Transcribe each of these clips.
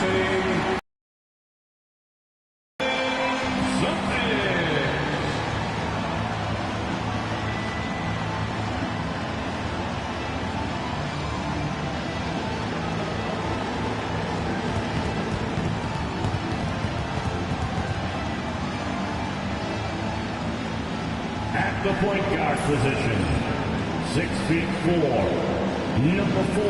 introducing Celtics. At the point guard position, 6'4", number 4,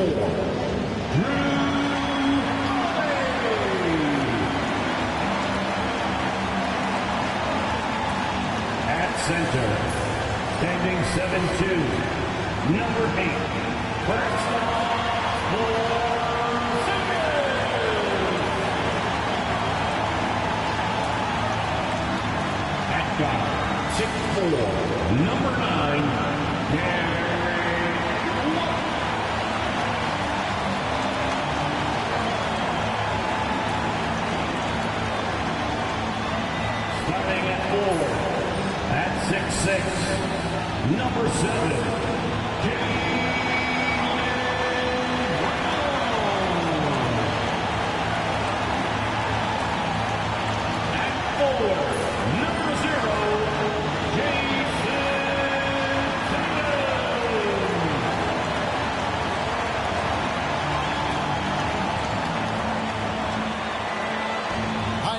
at center, standing 7'2", number 8, at guard, 6'4", number 9, starting at forward, at 6'6", number 7, at forward, number 0,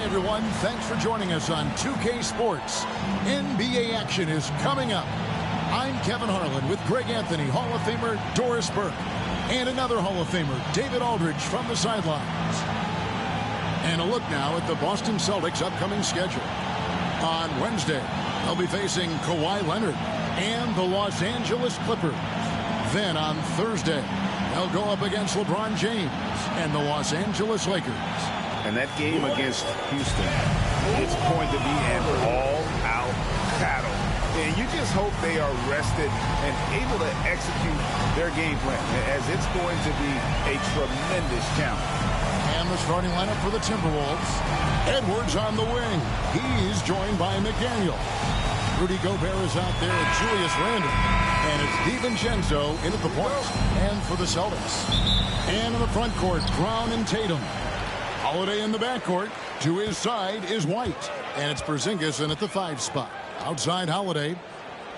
everyone. Thanks for joining us on 2K Sports. NBA action is coming up. I'm Kevin Harlan with Greg Anthony, Hall of Famer Doris Burke, and another Hall of Famer, David Aldridge, from the sidelines. And a look now at the Boston Celtics' upcoming schedule. On Wednesday, they'll be facing Kawhi Leonard and the Los Angeles Clippers. Then on Thursday, they'll go up against LeBron James and the Los Angeles Lakers. And that game against Houston, it's going to be an all-out battle. And you just hope they are rested and able to execute their game plan, as it's going to be a tremendous challenge. And the starting lineup for the Timberwolves. Edwards on the wing. He's joined by McDaniel. Rudy Gobert is out there at Julius Randle. And it's DiVincenzo in at the point. And for the Celtics. And in the front court, Brown and Tatum. Holiday in the backcourt. To his side is White. And it's Porzingis in at the 5 spot. Outside Holiday.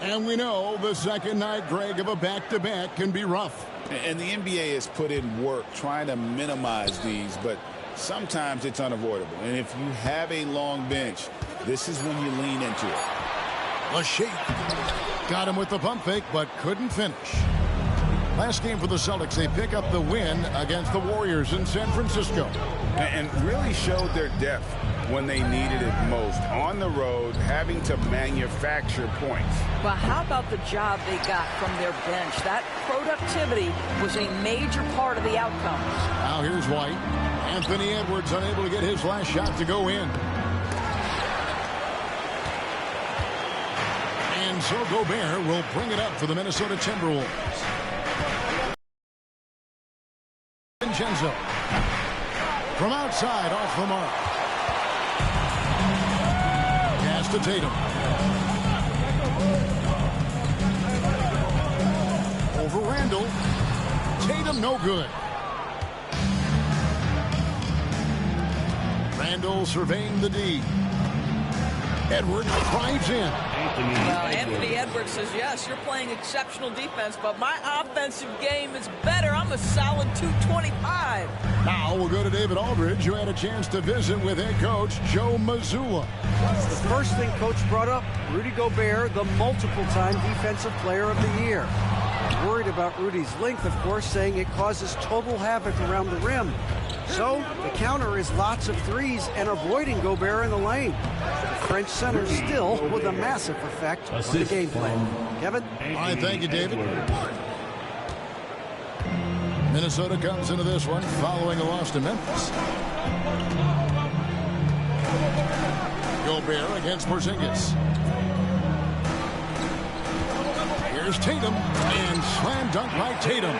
And we know the second night, Greg, of a back-to-back can be rough. And the NBA has put in work trying to minimize these, but sometimes it's unavoidable. And if you have a long bench, this is when you lean into it. Lachey got him with the pump fake, but couldn't finish. Last game for the Celtics, they pick up the win against the Warriors in San Francisco. And really showed their depth when they needed it most. On the road, having to manufacture points. Well, how about the job they got from their bench? That productivity was a major part of the outcomes. Now here's White. Anthony Edwards unable to get his last shot to go in. And so Gobert will bring it up for the Minnesota Timberwolves. Vincenzo. From outside, off the mark. Pass to Tatum. Over Randle. Tatum no good. Randle surveying the D. Edwards drives in. Well, Anthony Edwards says, yes, you're playing exceptional defense, but my offensive game is better. I'm a solid 225. Now we'll go to David Aldridge, who had a chance to visit with head coach Joe Mazzulla. The first thing Coach brought up, Rudy Gobert, the multiple-time Defensive Player of the Year. Worried about Rudy's length, of course, saying it causes total havoc around the rim. So the counter is lots of threes and avoiding Gobert in the lane. The French center still with a massive effect on the game plan. Kevin? All right, thank you, David. Minnesota comes into this one following a loss to Memphis. Gobert against Porzingis. Here's Tatum, and slam dunk by Tatum.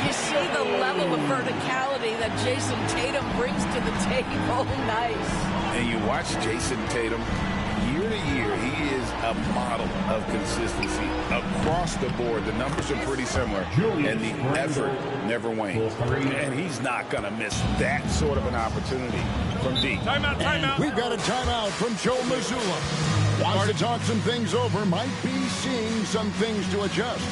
You see the level of verticality that Jason Tatum brings to the table. Nice. And you watch Jason Tatum year year to year, he is a model of consistency across the board. The numbers are pretty similar, and the effort never wanes. And he's not going to miss that sort of an opportunity from deep. Timeout, timeout. We've got a timeout from Joe Mazzulla. Wants to talk some things over. Might be seeing some things to adjust.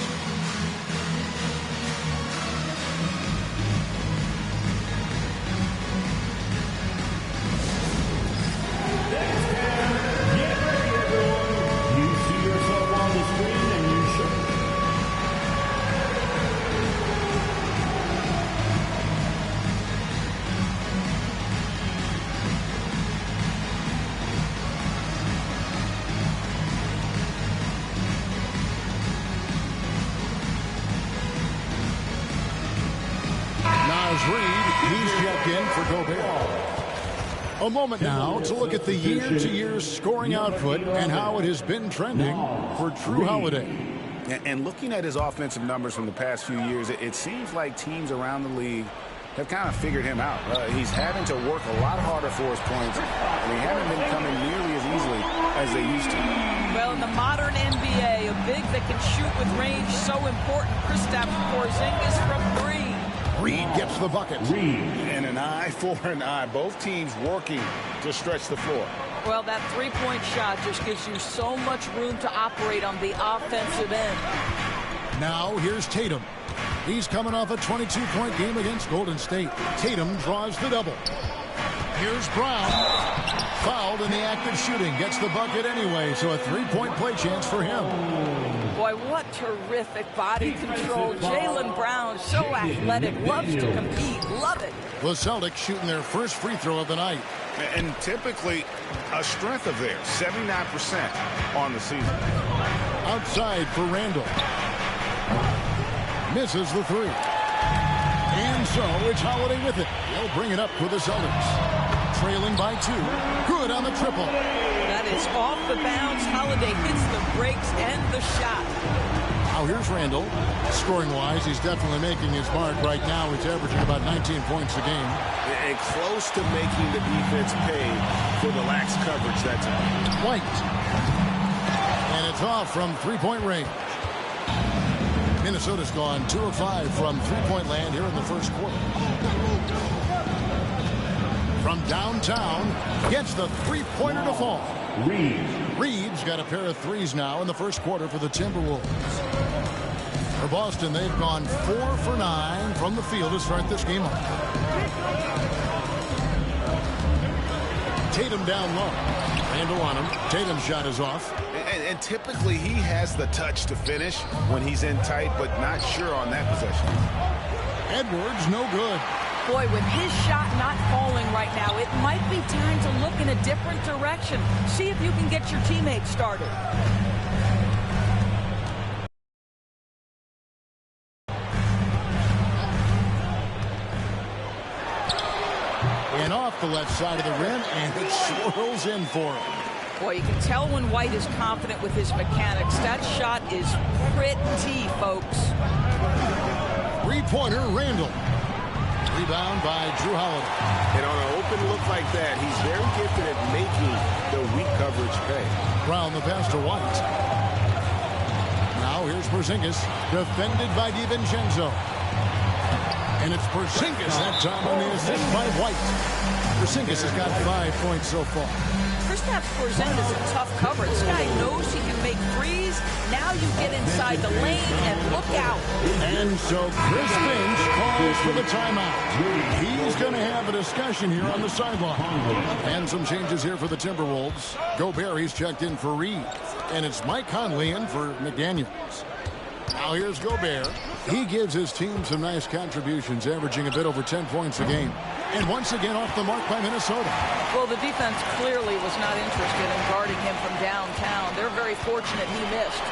He's checked in for Gobert. A moment now to look at the year-to-year scoring output and how it has been trending for Drew Holiday. And looking at his offensive numbers from the past few years, it seems like teams around the league have kind of figured him out. He's having to work a lot harder for his points, and they haven't been coming nearly as easily as they used to. Well, in the modern NBA, a big that can shoot with range so important. Kristaps Porzingis from three. Reed gets the bucket. And an eye for an eye. Both teams working to stretch the floor. Well, that three-point shot just gives you so much room to operate on the offensive end. Now here's Tatum. He's coming off a 22-point game against Golden State. Tatum draws the double. Here's Brown. Fouled in the act of shooting. Gets the bucket anyway, so a three-point play chance for him. Boy, what terrific body control. Jaylen Brown, so athletic, loves to compete, love it. The Celtics shooting their first free throw of the night. And typically a strength of theirs, 79% on the season. Outside for Randall. Misses the three. And so it's Holiday with it. He'll bring it up for the Celtics. Trailing by 2. Good on the triple. That is off the bounce. Holiday hits the brakes and the shot. Now here's Randall. Scoring-wise, he's definitely making his mark right now. He's averaging about 19 points a game. And close to making the defense pay for the lax coverage that time. White. And it's off from three-point range. Minnesota's gone 2 of 5 from three-point land here in the first quarter. From downtown, gets the three-pointer to fall. Reed's got a pair of threes now in the first quarter for the Timberwolves. For Boston, they've gone 4 for 9 from the field to start this game off. Tatum down low. Randall on him. Tatum's shot is off. And typically he has the touch to finish when he's in tight, but not sure on that possession. Edwards, no good. Boy, with his shot not falling right now, it might be time to look in a different direction. See if you can get your teammates started. And off the left side of the rim, and it swirls in for him. Boy, you can tell when White is confident with his mechanics. That shot is pretty, folks. Three-pointer, Randall. Rebound by Drew Holiday. And on an open look like that, he's very gifted at making the weak coverage pay. Brown the pass to White. Now here's Porzingis, defended by DiVincenzo. And it's Porzingis that time on the assist by White. Porzingis has got 5 points so far. Kristaps Porzingis is a tough cover. This guy knows he can make threes. Now you get inside the lane and look out. And so Chris Finch calls for the timeout. He's going to have a discussion here on the sideline. And some changes here for the Timberwolves. Gobert, he's checked in for Reed. And it's Mike Conley in for McDaniels. Now here's Gobert. He gives his team some nice contributions, averaging a bit over 10 points a game. And once again off the mark by Minnesota. Well, the defense clearly was not interested in guarding him from downtown. They're very fortunate he missed.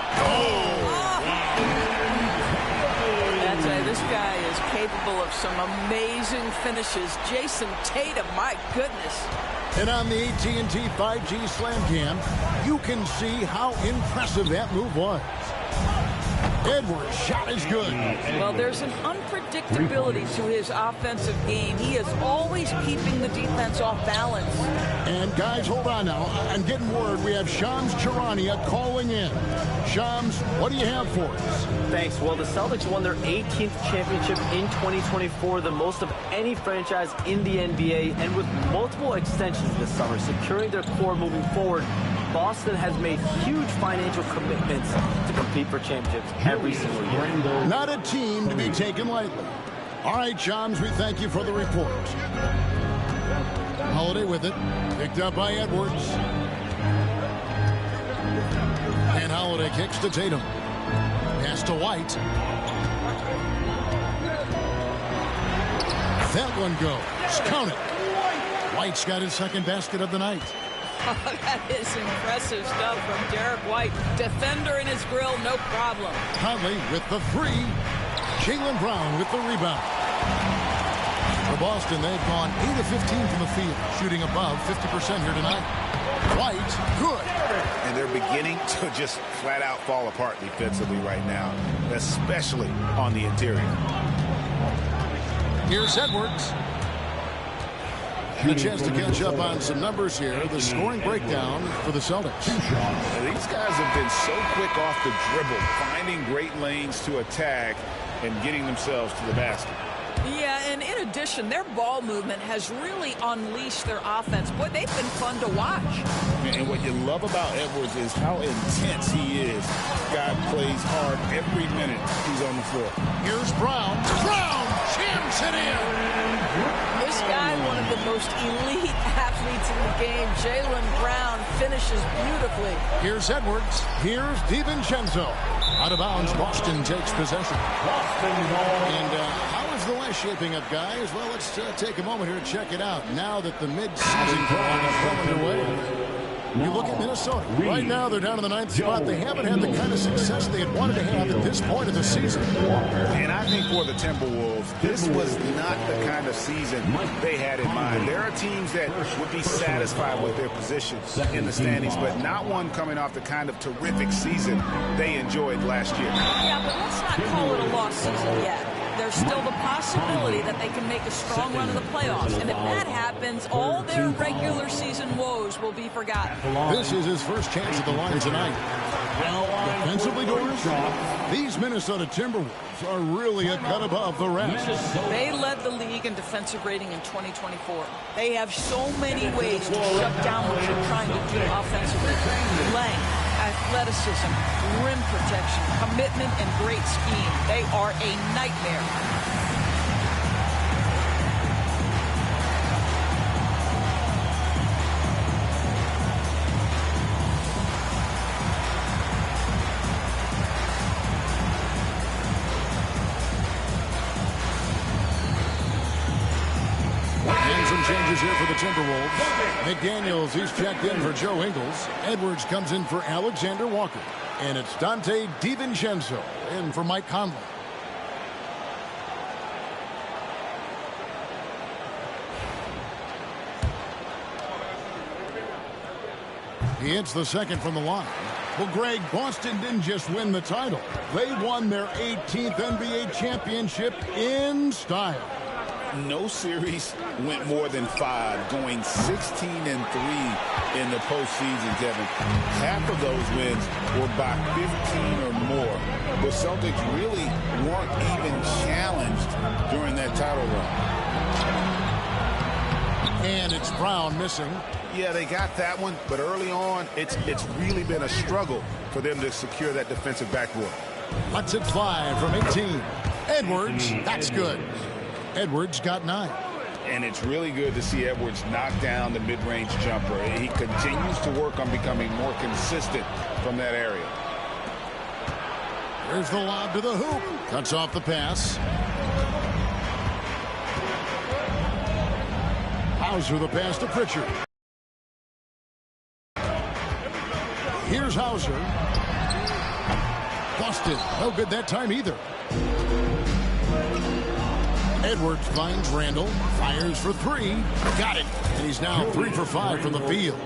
That's it. This guy is capable of some amazing finishes. Jason Tatum, my goodness. And on the AT&T 5G Slam Cam, you can see how impressive that move was. Edwards' shot is good. Well, there's an unpredictability to his offensive game. He is always keeping the defense off balance. And guys, hold on now. I'm getting word we have Shams Charania calling in. Shams, what do you have for us? Thanks. Well, the Celtics won their 18th championship in 2024, the most of any franchise in the NBA, and with multiple extensions this summer, securing their core moving forward. Boston has made huge financial commitments to compete for championships every single year. Not a team to be taken lightly. All right, Shams, we thank you for the report. Holiday with it. Picked up by Edwards. And Holiday kicks to Tatum. Pass to White. That one goes. Count it. White's got his second basket of the night. That is impressive stuff from Derek White. Defender in his grill, no problem. Conley with the three. Jaylen Brown with the rebound. For Boston, they've gone 8 of 15 from the field, shooting above 50% here tonight. White, good. And they're beginning to just flat out fall apart defensively right now, especially on the interior. Here's Edwards. A chance to catch up on some numbers here. The scoring breakdown for the Celtics. These guys have been so quick off the dribble, finding great lanes to attack and getting themselves to the basket. Yeah, and in addition, their ball movement has really unleashed their offense. Boy, they've been fun to watch. And what you love about Edwards is how intense he is. Guy plays hard every minute he's on the floor. Here's Brown. Brown jams it in. This guy, one of the most elite athletes in the game, Jaylen Brown, finishes beautifully. Here's Edwards. Here's DiVincenzo. Out of bounds, Boston takes possession. And how is the West shaping up, guys? Well, let's take a moment here to check it out. Now that the mid-season clock is well underway. You look at Minnesota. Right now, they're down in the 9th spot. They haven't had the kind of success they had wanted to have at this point of the season. And I think for the Timberwolves, this was not the kind of season they had in mind. There are teams that would be satisfied with their positions in the standings, but not one coming off the kind of terrific season they enjoyed last year. Yeah, but let's not call it a lost season yet. There's still the possibility that they can make a strong run of the playoffs. And if that happens, all their regular season woes will be forgotten. This is his first chance at the line tonight. Defensively, Doris, these Minnesota Timberwolves are really a cut above the rest. They led the league in defensive rating in 2024. They have so many ways to shut down what you're trying to do offensively. Length, athleticism, rim protection, commitment, and great scheme. They are a nightmare. Changes here for the Timberwolves. McDaniels, he's checked in for Joe Ingles. Edwards comes in for Alexander Walker. And it's Dante DiVincenzo in for Mike Conley. He hits the second from the line. Well, Greg, Boston didn't just win the title. They won their 18th NBA championship in style. No series went more than 5, going 16-3 in the postseason, Kevin. Half of those wins were by 15 or more. The Celtics really weren't even challenged during that title run. And it's Brown missing. Yeah, they got that one, but early on, it's really been a struggle for them to secure that defensive backboard. Let's it fly from 18. Edwards, that's good. Edwards got 9. And it's really good to see Edwards knock down the mid-range jumper. He continues to work on becoming more consistent from that area. There's the lob to the hoop. Cuts off the pass. Hauser the pass to Pritchard. Here's Hauser. Busted. No good that time either. Edwards finds Randall, fires for 3, got it, and he's now 3 for 5 from the field.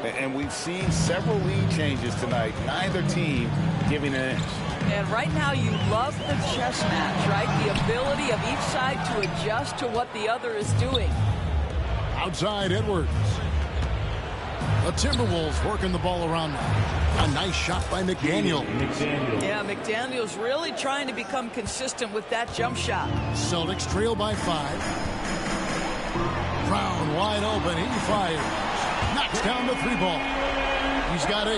And we've seen several lead changes tonight, neither team giving an inch. And right now you love the chess match, right? The ability of each side to adjust to what the other is doing. Outside Edwards. The Timberwolves working the ball around now. A nice shot by McDaniel. Yeah, McDaniel's really trying to become consistent with that jump shot. Celtics trail by 5. Brown wide open. He fires. Knocks down the 3 ball. He's got 8.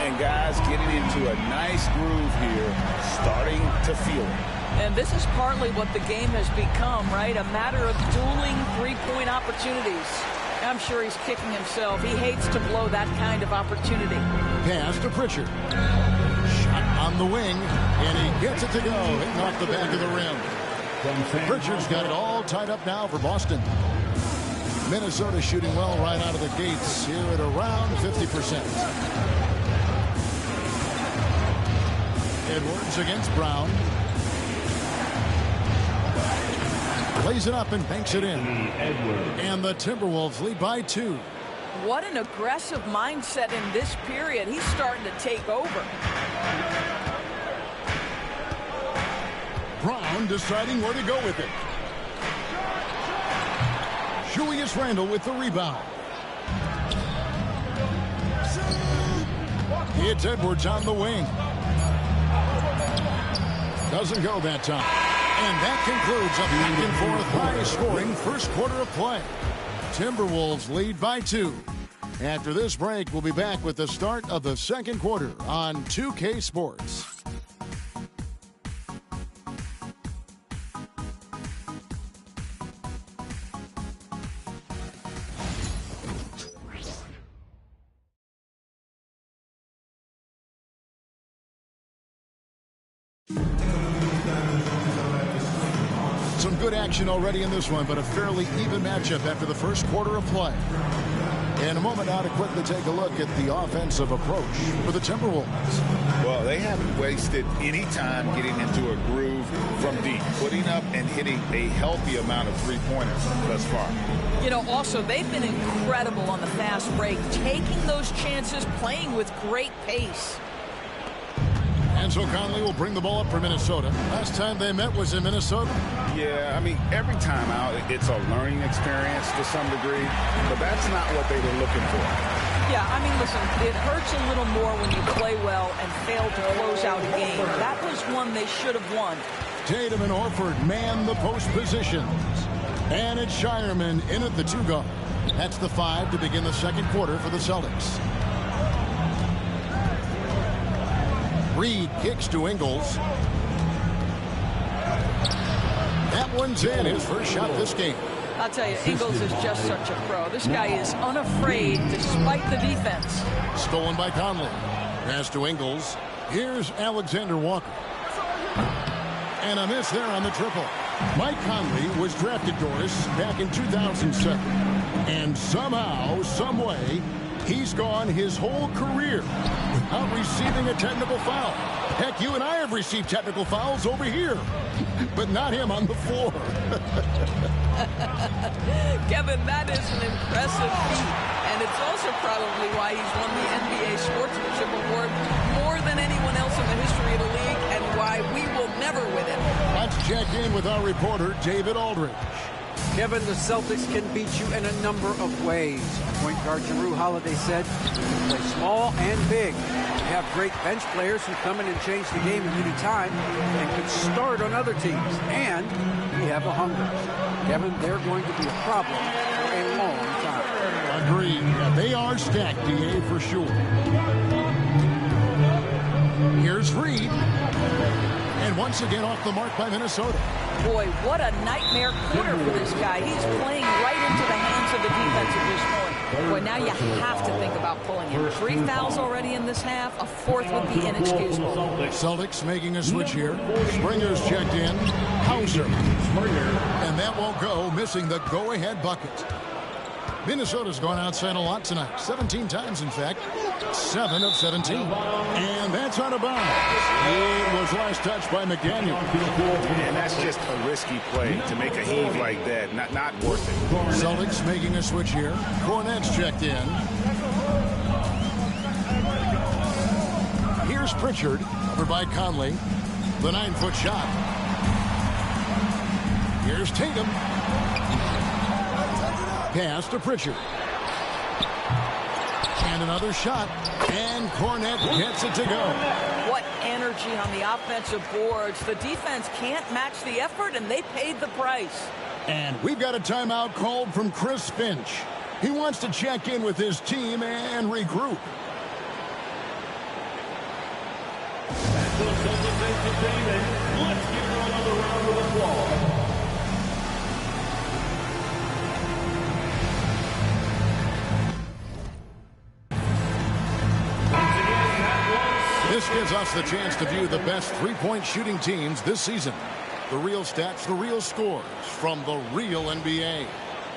And guys getting into a nice groove here, starting to feel it. And this is partly what the game has become, right? A matter of dueling three-point opportunities. I'm sure he's kicking himself. He hates to blow that kind of opportunity. Pass to Pritchard. Shot on the wing, and he gets it to go. Hitting off the back of the rim. Pritchard's got it all tied up now for Boston. Minnesota shooting well right out of the gates here at around 50%. Edwards against Brown. Plays it up and banks it in. And the Timberwolves lead by 2. What an aggressive mindset in this period. He's starting to take over. Brown deciding where to go with it. Julius Randle with the rebound. It's Edwards on the wing. Doesn't go that time. And that concludes a back-and-forth high-scoring first quarter of play. Timberwolves lead by 2. After this break, we'll be back with the start of the second quarter on 2K Sports. Some good action already in this one, but a fairly even matchup after the first quarter of play. In a moment now to quickly take a look at the offensive approach for the Timberwolves. Well, they haven't wasted any time getting into a groove from deep, putting up and hitting a healthy amount of three-pointers thus far. You know, also, they've been incredible on the fast break, taking those chances, playing with great pace. And so Conley will bring the ball up for Minnesota. Last time they met was in Minnesota. Yeah, I mean, every time out, it's a learning experience to some degree, but that's not what they were looking for. Yeah, I mean, listen, it hurts a little more when you play well and fail to close out a game. That was one they should have won. Tatum and Horford man the post positions. And it's Shireman in at the 2 guard. That's the 5 to begin the second quarter for the Celtics. Reed kicks to Ingles. That one's in. His first shot this game. I'll tell you, Ingles is just such a pro. This guy is unafraid despite the defense. Stolen by Conley. Pass to Ingles. Here's Alexander Walker. And a miss there on the triple. Mike Conley was drafted, Doris, back in 2007. And somehow, someway, he's gone his whole career without receiving a technical foul. Heck, you and I have received technical fouls over here, but not him on the floor. Kevin, that is an impressive feat, and it's also probably why he's won the NBA Sportsmanship Award more than anyone else in the history of the league, and why we will never win it. Let's check in with our reporter, David Aldridge. Kevin, the Celtics can beat you in a number of ways. Point guard Jrue Holiday said, play small and big. You have great bench players who come in and change the game at any time and could start on other teams. And we have a hunger. Kevin, they're going to be a problem for a long time. Agreed. Yeah, they are stacked, DA, for sure. Here's Reed. And once again off the mark by Minnesota. Boy, what a nightmare quarter for this guy. He's playing right into the hands of the defense at this point. Boy, now you have to think about pulling him. 3 fouls already in this half. A 4th would be inexcusable. Celtics making a switch here. Springer's checked in. Hauser. And that won't go, missing the go-ahead bucket. Minnesota's gone outside a lot tonight. 17 times, in fact. 7 of 17. And that's out of bounds. It was last touched by McDaniel. And that's just a risky play to make a heave like that. Not worth it. Celtics making a switch here. Cornette's checked in. Here's Here's Pritchard, covered by Conley. The 9-foot shot. Here's Tatum. Pass to Pritchard. And another shot. And Cornet gets it to go. What energy on the offensive boards. The defense can't match the effort, and they paid the price. And we've got a timeout called from Chris Finch. He wants to check in with his team and regroup. That's the Celtics entertainment. Let's give her another round of applause. This gives us the chance to view the best three-point shooting teams this season. The real stats, the real scores from the real NBA.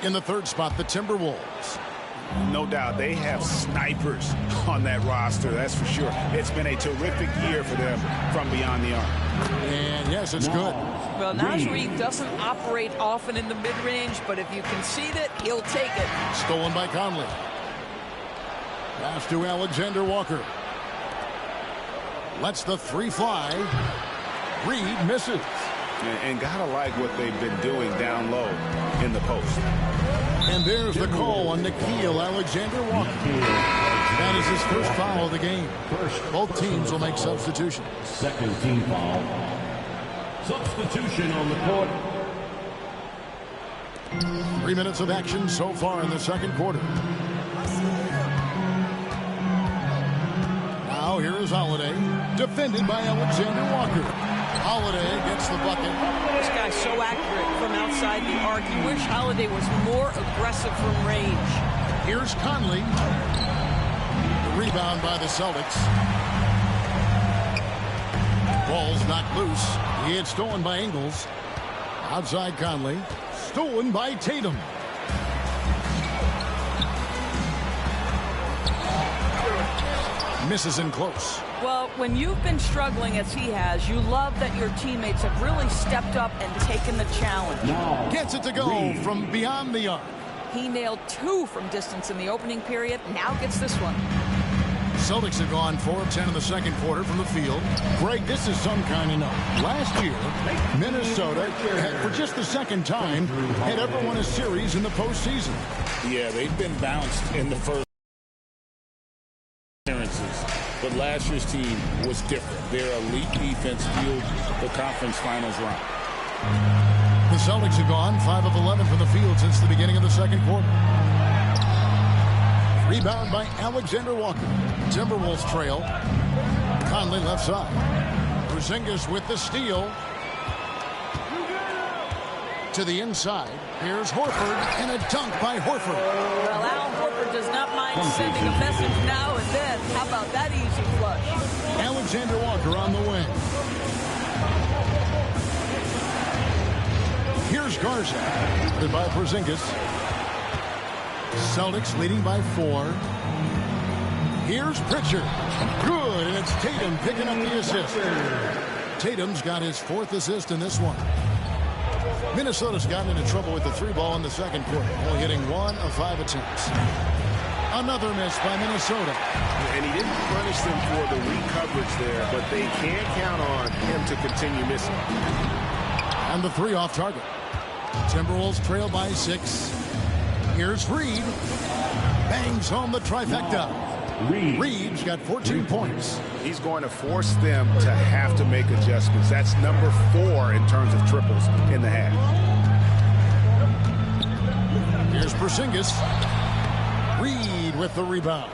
In the third spot, the Timberwolves. No doubt they have snipers on that roster, that's for sure. It's been a terrific year for them from beyond the arc. And yes, it's good. Well, Naz Reid doesn't operate often in the mid-range, but if you concede it, he'll take it. Stolen by Conley. Pass to Alexander Walker. Lets the three fly. Reid misses. And gotta like what they've been doing down low in the post. And there's the call on Nickeil Alexander-Walker. That is his first foul of the game. Both teams will make substitutions. Second team foul. Substitution on the court. 3 minutes of action so far in the second quarter. Now here is Holiday, defended by Alexander Walker. Holiday gets the bucket. This guy's so accurate from outside the arc. You wish Holiday was more aggressive from range. Here's Conley. The rebound by the Celtics. Ball's knocked loose. He had stolen by Ingles. Outside Conley. Stolen by Tatum. Misses in close. Well, when you've been struggling as he has, you love that your teammates have really stepped up and taken the challenge. Gets it to go from beyond the arc. He nailed 2 from distance in the opening period. Now gets this one. Celtics have gone 4 of 10 in the second quarter from the field. Greg, this is some kind of note. Last year, Minnesota, for just the second time, had ever won a series in the postseason. Yeah, they've been bounced in the first appearances, but last year's team was different. Their elite defense fueled the conference finals run. The Celtics have gone 5 of 11 from the field since the beginning of the second quarter. Rebound by Alexander Walker. Timberwolves trail. Conley left side. Porzingis with the steal. To the inside. Here's Horford and a dunk by Horford. Well, Al Horford does not mind sending a message now and then. How about that easy flush? Alexander Walker on the wing. Here's Garza. Guarded by Porzingis. Celtics leading by 4. Here's Pritchard. Good, and it's Tatum picking up the assist. Tatum's got his 4th assist in this one. Minnesota's gotten into trouble with the 3 ball in the second quarter, only hitting 1 of 5 attempts. Another miss by Minnesota. And he didn't punish them for the weak coverage there, but they can't count on him to continue missing. And the 3 off target. Timberwolves trail by 6. Here's Reid. Bangs home the trifecta. Reid's got 14 points. He's going to force them to have to make adjustments. That's number 4 in terms of triples in the half. Here's Porzingis. Reid with the rebound.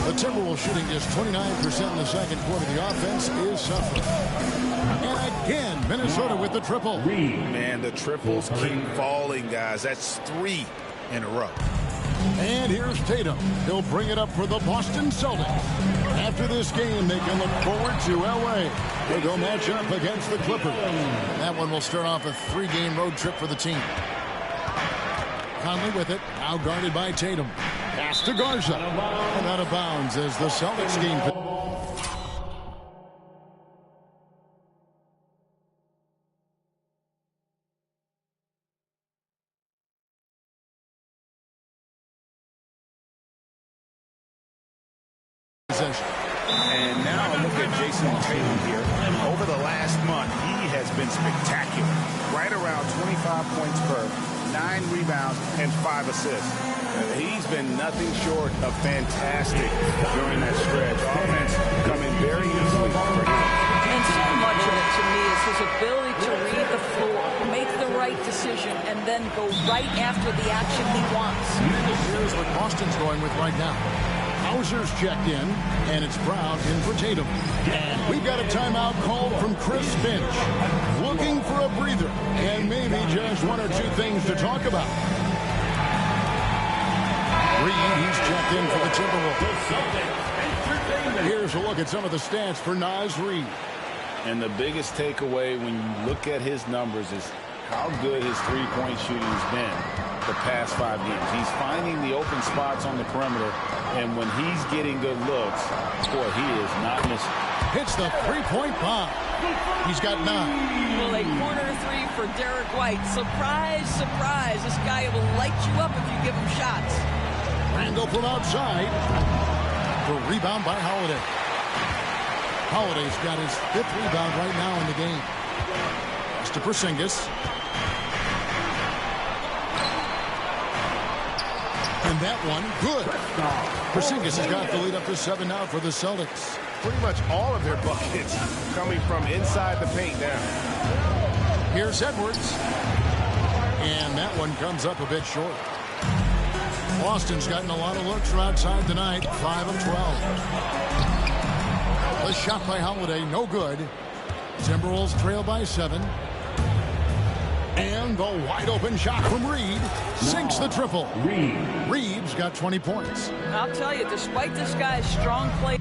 The Timberwolves shooting just 29% in the second quarter. The offense is suffering. And again, Minnesota with the triple. Man, the triples keep falling, guys. That's 3 in a row. And here's Tatum. He'll bring it up for the Boston Celtics. After this game, they can look forward to L.A. They'll go match up against the Clippers. That one will start off a 3-game road trip for the team. Conley with it. Now guarded by Tatum. Pass to Garza. And out of bounds as the Celtics game. Possession. at Jason Tatum here. Over the last month, he has been spectacular. Right around 25 points per, 9 rebounds, and 5 assists. He's been nothing short of fantastic during that stretch. Offense coming very easily for him. And so much of it to me is his ability to read the floor, make the right decision, and then go right after the action he wants. Here's what Boston's going with right now. Hauser's checked in, and it's Brown in for Tatum. And we've got a timeout called from Chris Finch. Looking for a breather, and maybe just one or two things to talk about. Reed, he's checked in for the Timberwolves. Here's a look at some of the stats for Naz Reid. And the biggest takeaway when you look at his numbers is how good his three-point shooting has been the past 5 games. He's finding the open spots on the perimeter, and when he's getting good looks, boy, he is not missing. Hits the three-point bomb. He's got 9. Well, a corner 3 for Derek White. Surprise, surprise. This guy will light you up if you give him shots. Randall from outside. The rebound by Holiday. Holiday's got his 5th rebound right now in the game. Pass to Porzingis. And that one, good. Porzingis has got the lead up to 7 now for the Celtics. Pretty much all of their buckets coming from inside the paint now. Here's Edwards. And that one comes up a bit short. Boston's gotten a lot of looks from outside tonight, 5 of 12. The shot by Holiday, no good. Timberwolves trail by 7. And the wide open shot from Reed sinks the triple. Reed's got 20 points. I'll tell you, despite this guy's strong play,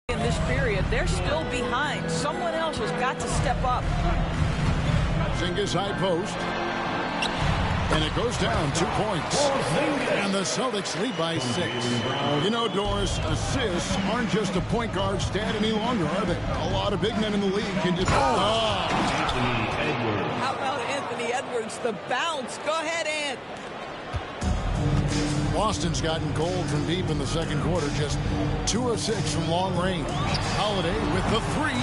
in this period, they're still behind. Someone else has got to step up. Porzingis high post. And it goes down 2 points. And the Celtics lead by 6. You know, Doris, assists aren't just a point guard stat any longer, are they? A lot of big men in the league can just... How about Anthony Edwards? The bounce. Go ahead, Ant. Boston's gotten cold from deep in the second quarter. Just 2 of 6 from long range. Holiday with the 3.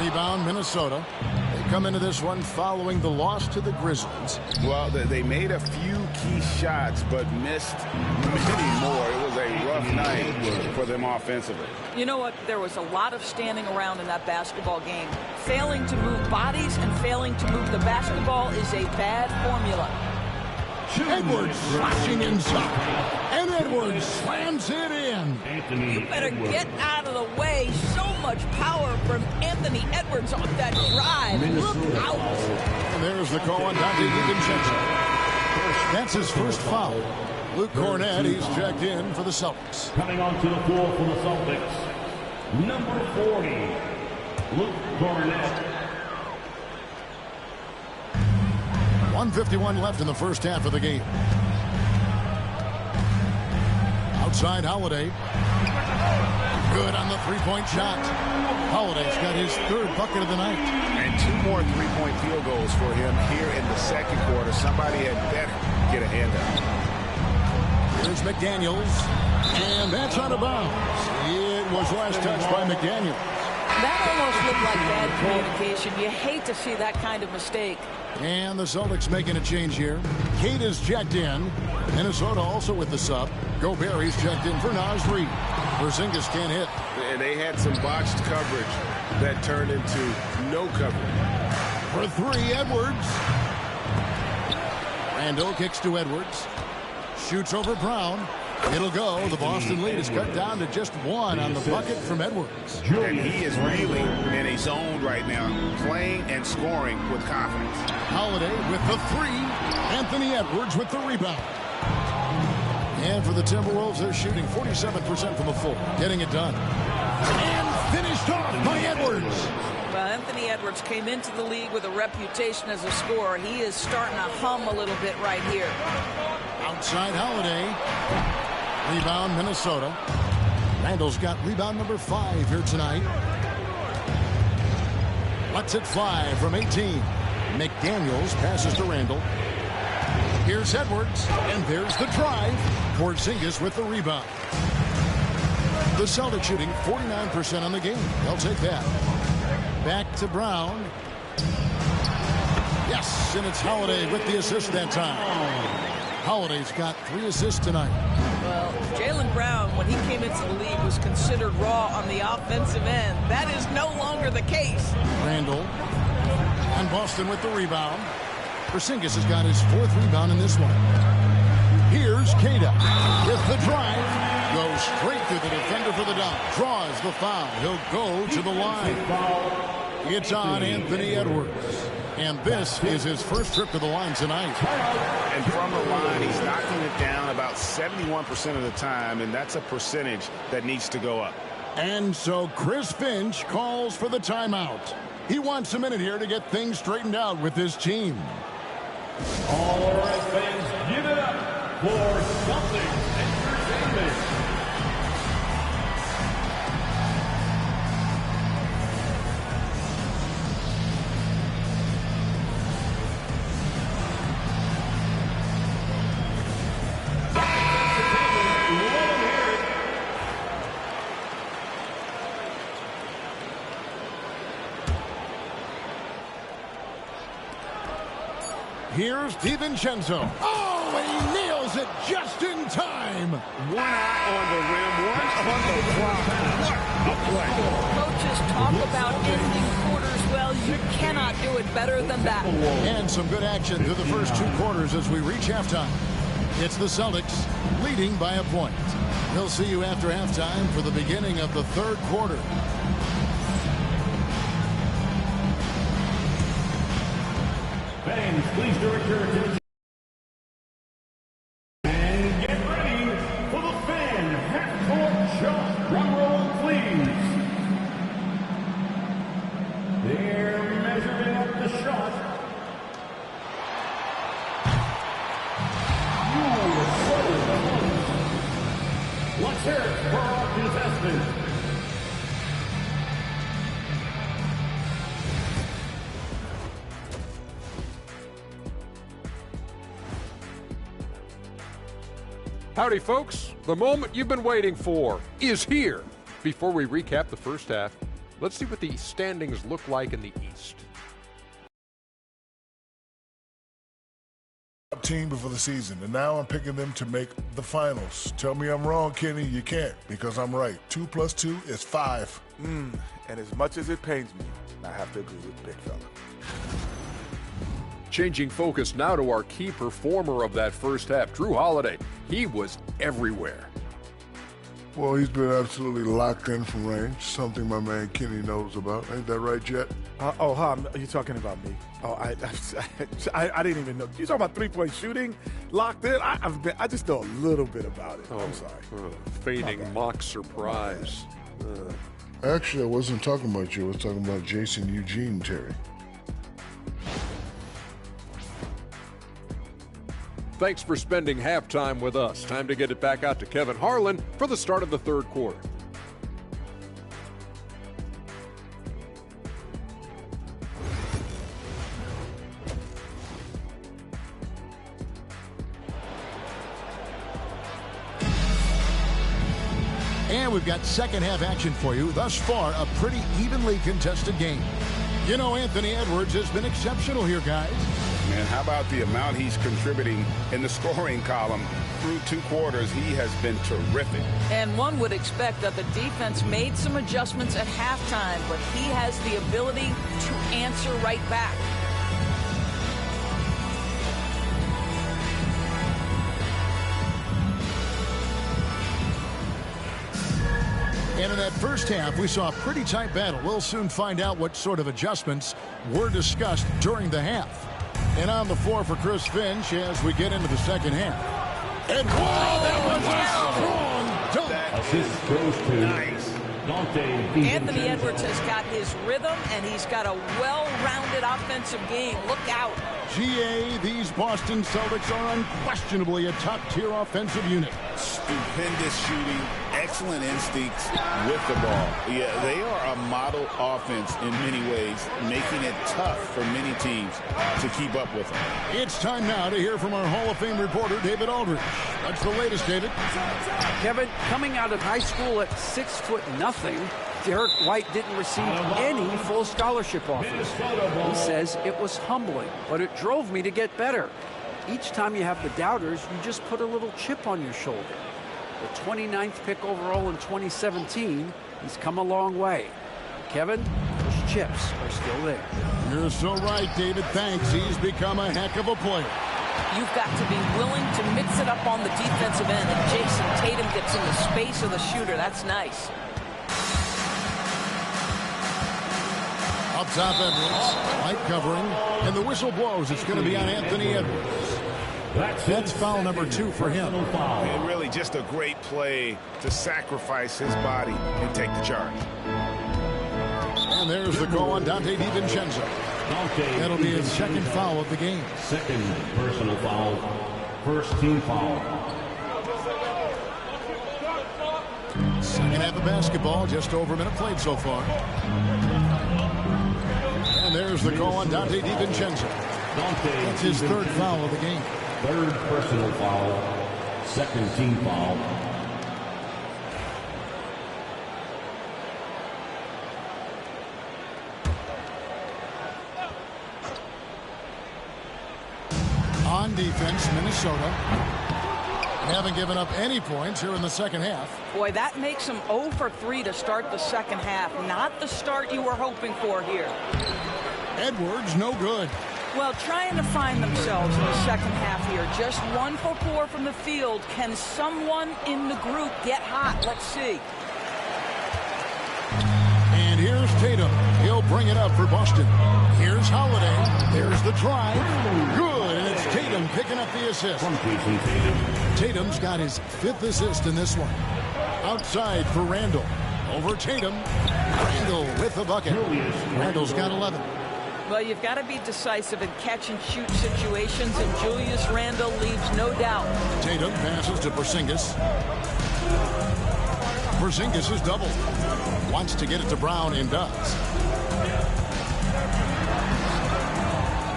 Rebound, Minnesota. They come into this one following the loss to the Grizzlies. Well, they made a few key shots, but missed many more. It was a rough night for them offensively. You know what? There was a lot of standing around in that basketball game. Failing to move bodies and failing to move the basketball is a bad formula. Edwards slashing inside. And Edwards slams it in. You better get out of the way. So much power from Anthony Edwards on that drive. Look out. And there's the call on Dante DiVincenzo. That's his first foul. Luke Cornett, he's checked in for the Celtics. Coming onto the floor for the Celtics, number 40, Luke Cornett. 1:51 left in the first half of the game. Outside Holiday. Good on the three-point shot. Holiday's got his 3rd bucket of the night. And 2 more three-point field goals for him here in the second quarter. Somebody had better get a hand up. Here's McDaniels. And that's out of bounds. It was last touched by McDaniels. That almost looked like bad communication. You hate to see that kind of mistake. And the Celtics making a change here. Cade is checked in. Minnesota also with the sub. Gobert, he's checked in for Naz Reid. Porzingis can't hit. And they had some botched coverage that turned into no coverage. For 3, Edwards. Randall kicks to Edwards. Shoots over Brown. It'll go. The Boston lead is cut down to just 1 on the bucket from Edwards. And he is really in a zone right now, playing and scoring with confidence. Holiday with the 3. Anthony Edwards with the rebound. And for the Timberwolves, they're shooting 47% from the floor, getting it done. And finished off by Edwards. Well, Anthony Edwards came into the league with a reputation as a scorer. He is starting to hum a little bit right here. Outside Holiday. Rebound, Minnesota. Randall's got rebound number 5 here tonight. Lets it fly from 18. McDaniels passes to Randall. Here's Edwards, and there's the drive. Porzingis with the rebound. The Celtics shooting 49% on the game. They'll take that. Back to Brown. Yes, and it's Holiday with the assist that time. Holiday's got 3 assists tonight. Well, Jaylen Brown, when he came into the league, was considered raw on the offensive end. That is no longer the case. Randall. And Boston with the rebound. Porzingis has got his 4th rebound in this one. Here's Queta with the drive. Goes straight through the defender for the dunk. Draws the foul. He'll go to the line. It's on Anthony Edwards. And this is his first trip to the line tonight. And from the line, he's knocking it down about 71% of the time, and that's a percentage that needs to go up. And so Chris Finch calls for the timeout. He wants a minute here to get things straightened out with his team. All right, fans, give it up for Celtics Entertainment. Here's DiVincenzo. Oh, he nails it just in time. One eye on the rim, one on the clock. What a play. Coaches talk about ending quarters well. You cannot do it better than that. And some good action through the first 2 quarters as we reach halftime. It's the Celtics leading by a point. We'll see you after halftime for the beginning of the 3rd quarter. Fans, please direct your attention. And get ready for the fan half-court shot. Drum roll, please. They're measuring up the shot. Let's hear it for our contestants. Howdy, folks. The moment you've been waiting for is here. Before we recap the first half, let's see what the standings look like in the East. Team before the season, and now I'm picking them to make the finals. Tell me I'm wrong, Kenny. You can't, because I'm right. 2 + 2 is 5. And as much as it pains me, I have to agree with Big Fella. Changing focus now to our key performer of that first half, Drew Holiday. He was everywhere. Well, he's been absolutely locked in from range, something my man Kenny knows about. Ain't that right, Jet? Hi, are you talking about me? Oh, I didn't even know. You talking about three-point shooting, locked in? I just know a little bit about it. I'm sorry. Feigning mock surprise. Actually, I wasn't talking about you. I was talking about Jason Eugene Terry. Thanks for spending halftime with us. Time to get it back out to Kevin Harlan for the start of the 3rd quarter. And we've got second half action for you. Thus far, a pretty evenly contested game. You know, Anthony Edwards has been exceptional here, guys. Man, how about the amount he's contributing in the scoring column? Through 2 quarters, he has been terrific. And one would expect that the defense made some adjustments at halftime, but he has the ability to answer right back. And in that first half, we saw a pretty tight battle. We'll soon find out what sort of adjustments were discussed during the half. And on the floor for Chris Finch as we get into the second half. And wow, that was a strong dunk. Assist goes to Dante. Anthony Edwards has got his rhythm, and he's got a well-rounded offensive game. Look out. GA, these Boston Celtics are unquestionably a top-tier offensive unit. Stupendous shooting, excellent instincts with the ball. Yeah, they are a model offense in many ways, making it tough for many teams to keep up with them. It's time now to hear from our Hall of Fame reporter, David Aldridge. What's the latest, David? Kevin, coming out of high school at 6'0", Derek White didn't receive any full scholarship offers. He says it was humbling, but it drove me to get better. Each time you have the doubters, you just put a little chip on your shoulder. The 29th pick overall in 2017, he's come a long way. Kevin, those chips are still there. You're so right, David. Thanks. He's become a heck of a player. You've got to be willing to mix it up on the defensive end. And Jason Tatum gets in the space of the shooter. That's nice. Up top, Edwards. Light covering. And the whistle blows. It's going to be on Anthony Edwards. That's foul number 2 for him. And really just a great play to sacrifice his body and take the charge. And there's the call on Dante DiVincenzo. That'll be his second foul of the game. Second personal foul. First team foul. Second half of basketball, just over a minute played so far. And there's the call on Dante DiVincenzo. That's his third foul of the game. Third personal foul. Second team foul. On defense, Minnesota haven't given up any points here in the second half. Boy, that makes them 0 for 3 to start the second half. Not the start you were hoping for here. Edwards, no good. Well, trying to find themselves in the second half here. Just 1 for 4 from the field. Can someone in the group get hot? Let's see. And here's Tatum. He'll bring it up for Boston. Here's Holiday. There's the drive. Good, and it's Tatum picking up the assist. Tatum's got his 5th assist in this one. Outside for Randall. Over Tatum. Randall with the bucket. Randall's got 11. Well, you've got to be decisive in catch-and-shoot situations, and Julius Randle leaves no doubt. Tatum passes to Porzingis. Porzingis is doubled. Wants to get it to Brown and does.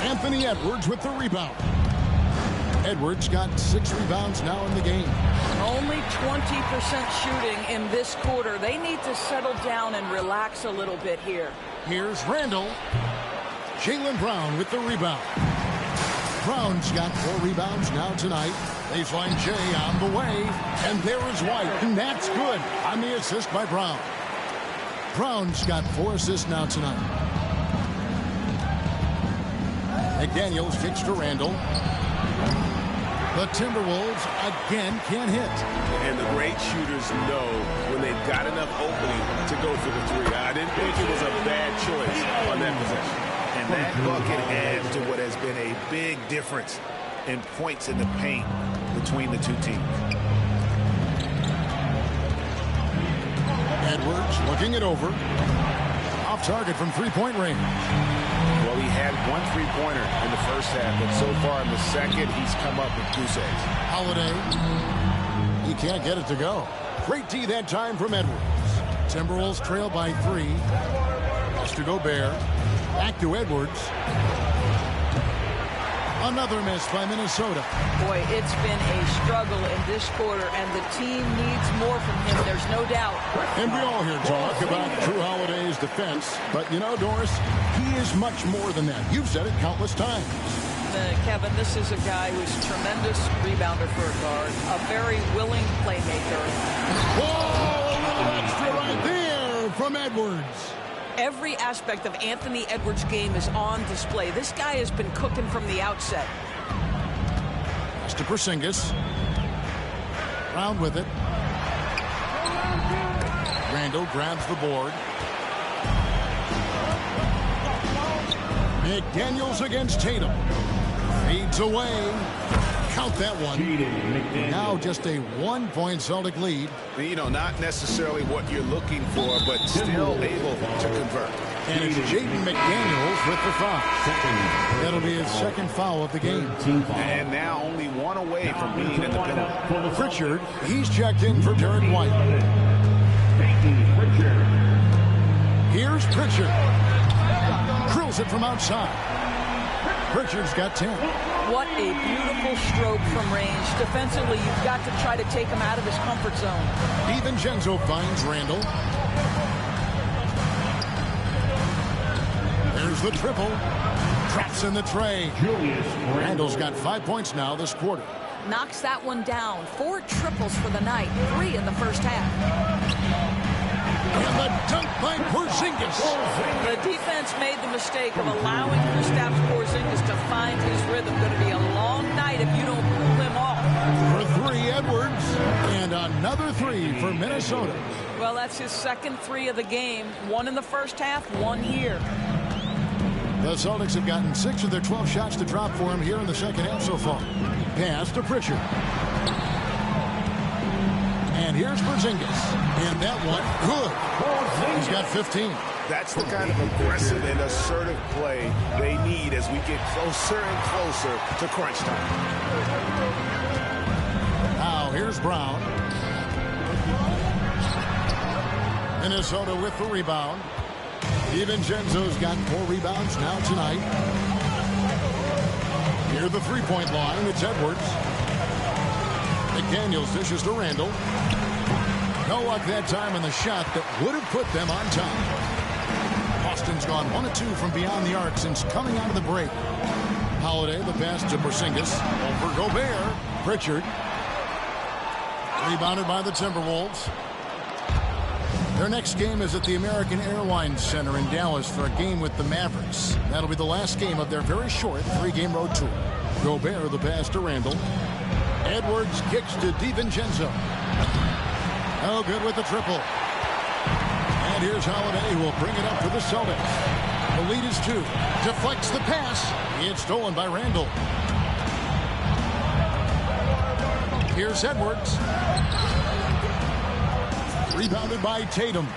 Anthony Edwards with the rebound. Edwards got 6 rebounds now in the game. Only 20% shooting in this quarter. They need to settle down and relax a little bit here. Here's Randall. Jaylen Brown with the rebound. Brown's got 4 rebounds now tonight. Baseline J on the way. And there is White. And that's good on the assist by Brown. Brown's got 4 assists now tonight. McDaniels kicks to Randall. The Timberwolves again can't hit. And the great shooters know when they've got enough opening to go for the 3. I didn't think it was a bad choice on that possession. And that bucket adds to what has been a big difference in points in the paint between the two teams. Edwards looking it over. Off target from 3-point range. Well, he had 1 3-pointer in the first half, but so far in the second, he's come up with goose eggs. Holiday. He can't get it to go. Great D that time from Edwards. Timberwolves trail by 3. Pass to Gobert. Back to Edwards. Another miss by Minnesota. Boy, it's been a struggle in this quarter, and the team needs more from him. There's no doubt. And we all hear talk about Drew Holiday's defense. But, you know, Doris, he is much more than that. You've said it countless times. Kevin, this is a guy who's a tremendous rebounder for a guard, a very willing playmaker. Whoa, a little extra right there from Edwards. Every aspect of Anthony Edwards' game is on display. This guy has been cooking from the outset. Pass to Porzingis. Brown with it. Randall grabs the board. McDaniels against Tatum. Fades away. Count that one. Now just a 1-point Celtic lead. You know, not necessarily what you're looking for, but still able to convert. And it's Jaden McDaniels with the foul. That'll be his second foul of the game. And now only one away from being in the penalty. Pritchard, he's checked in for Derek White. Here's Pritchard. Drills it from outside. Pritchard's got 10. What a beautiful stroke from range. Defensively, you've got to try to take him out of his comfort zone. DiVincenzo finds Randall. There's the triple. Traps in the tray. Randall's got 5 points now this quarter. Knocks that one down. 4 triples for the night. 3 in the first half. And the dunk by Porzingis. The defense made the mistake of allowing Kristaps Porzingis to find his rhythm. Going to be a long night if you don't pull him off. For 3, Edwards. And another 3 for Minnesota. Well, that's his second 3 of the game. 1 in the first half, 1 here. The Celtics have gotten 6 of their 12 shots to drop for him here in the second half so far. Pass to Pritchard. And here's Porzingis. And that one, good. He's got 15. That's the kind of aggressive and assertive play they need as we get closer and closer to crunch time. Now here's Brown. Minnesota with the rebound. DiVincenzo's got 4 rebounds now tonight. Near the three-point line, it's Edwards. McDaniels dishes to Randall. No luck that time in the shot that would have put them on top. Boston's gone 1 of 2 from beyond the arc since coming out of the break. Holiday, the pass to Porzingis. For Gobert. Pritchard. Rebounded by the Timberwolves. Their next game is at the American Airlines Center in Dallas for a game with the Mavericks. That'll be the last game of their very short 3-game road tour. Gobert, the pass to Randall. Edwards kicks to DiVincenzo. No good with the triple. And here's Holiday, who will bring it up for the Celtics. The lead is 2. Deflects the pass. It's stolen by Randall. Here's Edwards. Rebounded by Tatum.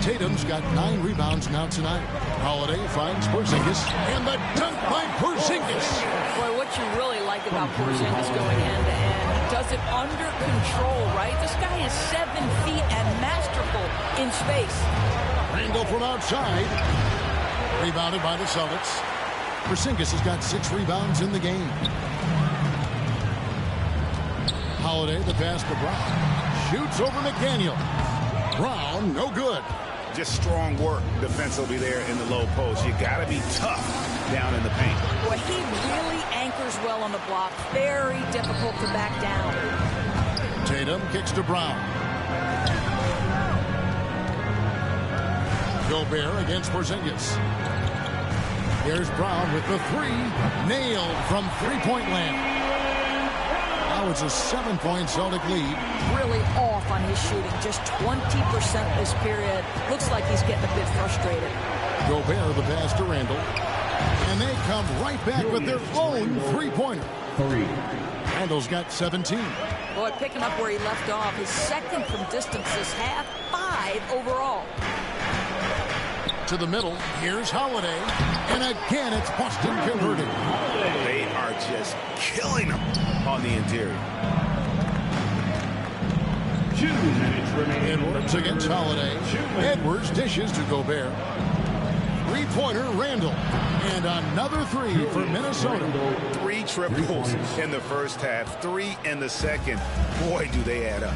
Tatum's got 9 rebounds now tonight. Holiday finds Porzingis. And the dunk by Porzingis. Boy, what you really like about Porzingis going end-to-end, he does it under control, right? This guy is 7 feet and masterful in space. Randall from outside. Rebounded by the Celtics. Porzingis has got 6 rebounds in the game. Holiday, the pass to Brown. Shoots over McDaniel. Brown, no good. Just strong work defensively there in the low post. You got to be tough down in the paint. Boy, he really anchors well on the block. Very difficult to back down. Tatum kicks to Brown. Gobert against Porzingis. Here's Brown with the 3. Nailed from three-point land. Now it's a 7-point Celtic lead. Really off on his shooting. Just 20% this period. Looks like he's getting a bit frustrated. Gobert, the pass to Randall. And they come right back with their own three-pointer. Randall's got 17. Boy, picking up where he left off. His second from distance this half. 5 overall. To the middle. Here's Holiday. And again, it's Boston converting. They are just killing them on the interior. Edwards against Holiday. Edwards dishes to Gobert. Three-pointer, Randall. And another 3 for Minnesota. 3 triples in the first half, 3 in the second. Boy, do they add up.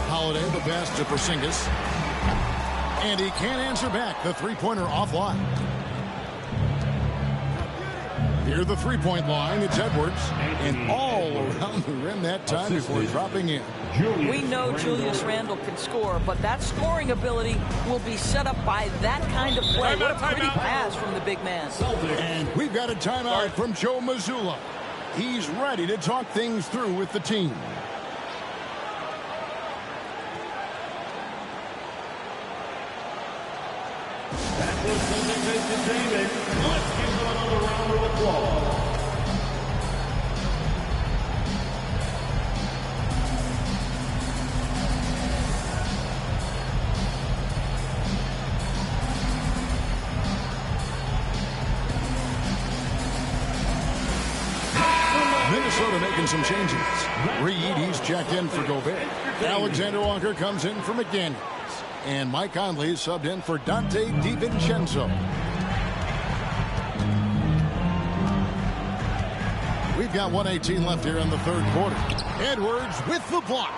Holiday, the pass to Porzingis. And he can't answer back. The three-pointer offline. Near the three-point line, it's Edwards. And all around the rim that time before dropping in. We know Julius Randle can score, but that scoring ability will be set up by that kind of play. What a pretty pass from the big man. And we've got a timeout from Joe Mazzulla. He's ready to talk things through with the team. That was Celtics entertainment. Let's give them another round of applause. Minnesota making some changes. Reed, he's checked in for Gobert. Alexander Walker comes in for McDaniels. And Mike Conley subbed in for Dante DiVincenzo. We've got 1:18 left here in the third quarter. Edwards with the block.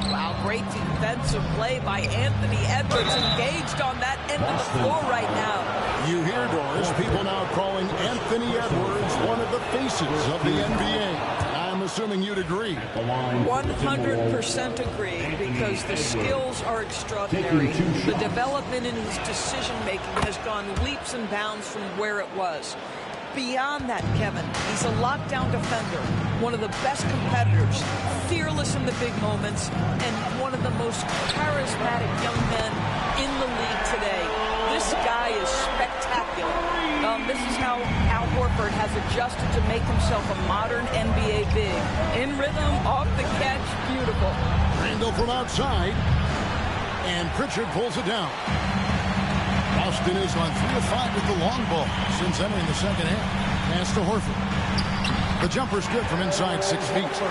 Wow, great defensive play by Anthony Edwards, engaged on that end of the floor right now. You hear, Doris, people now calling Anthony Edwards one of the faces of the NBA. I'm assuming you'd agree. 100% agree, because the skills are extraordinary. The development in his decision-making has gone leaps and bounds from where it was. Beyond that, Kevin, he's a lockdown defender, one of the best competitors, fearless in the big moments, and one of the most charismatic young men in the league today. This guy is spectacular. This is how Al Horford has adjusted to make himself a modern NBA big. In rhythm, off the catch, beautiful. Randall from outside, and Pritchard pulls it down. Boston is on 3 of 5 with the long ball since entering the second half. Pass to Horford. The jumper's good from inside 6 feet.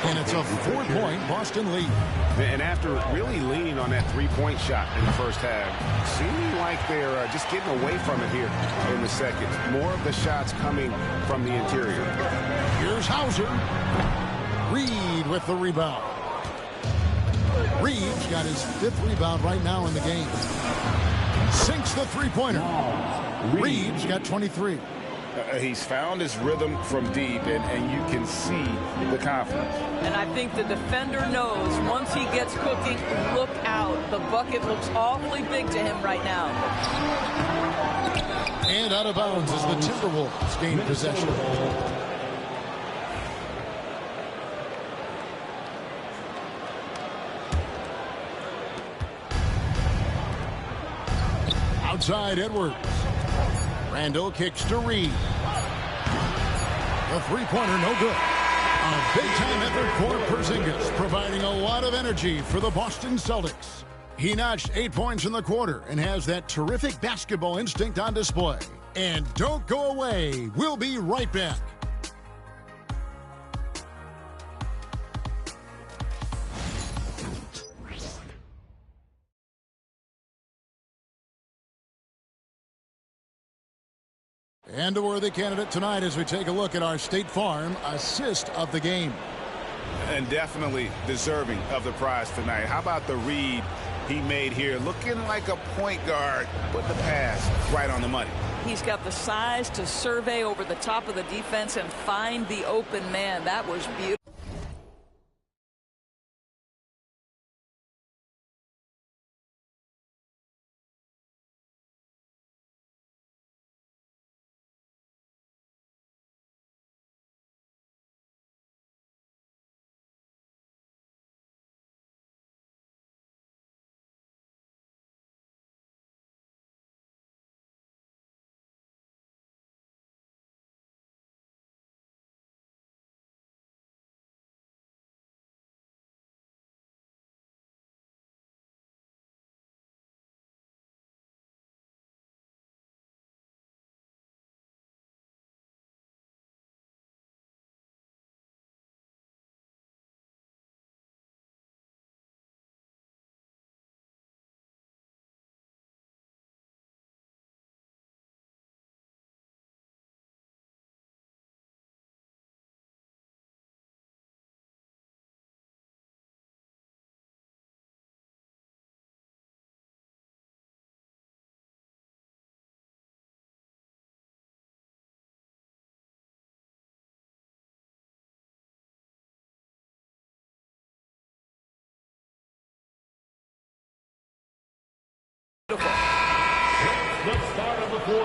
And it's a 4-point Boston lead. And after really leaning on that three-point shot in the first half, seeming like they're just getting away from it here in the second. More of the shots coming from the interior. Here's Hauser. Reed with the rebound. Reed's got his 5th rebound right now in the game. Sinks the three-pointer. Reed's got 23. He's found his rhythm from deep, and you can see the confidence. And I think the defender knows once he gets cooking, look out. The bucket looks awfully big to him right now. And out of bounds as the Timberwolves gain possession. Outside Edwards. Randall kicks to Reed. The three-pointer no good. A big-time effort for Porzingis, providing a lot of energy for the Boston Celtics. He notched 8 points in the quarter and has that terrific basketball instinct on display. And don't go away. We'll be right back. And a worthy candidate tonight as we take a look at our State Farm assist of the game. And definitely deserving of the prize tonight. How about the read he made here? Looking like a point guard, but the pass right on the money. He's got the size to survey over the top of the defense and find the open man. That was beautiful.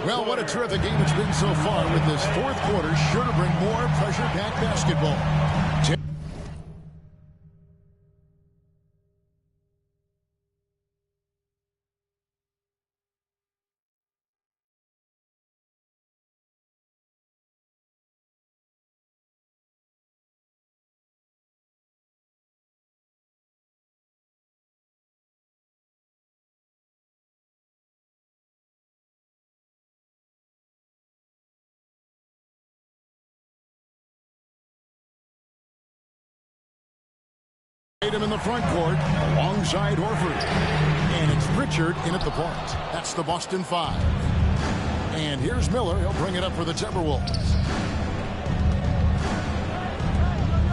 Well, what a terrific game it's been so far, with this fourth quarter sure to bring more pressure-packed basketball. Tatum in the front court alongside Horford. And it's Pritchard in at the point. That's the Boston 5. And here's Miller. He'll bring it up for the Timberwolves.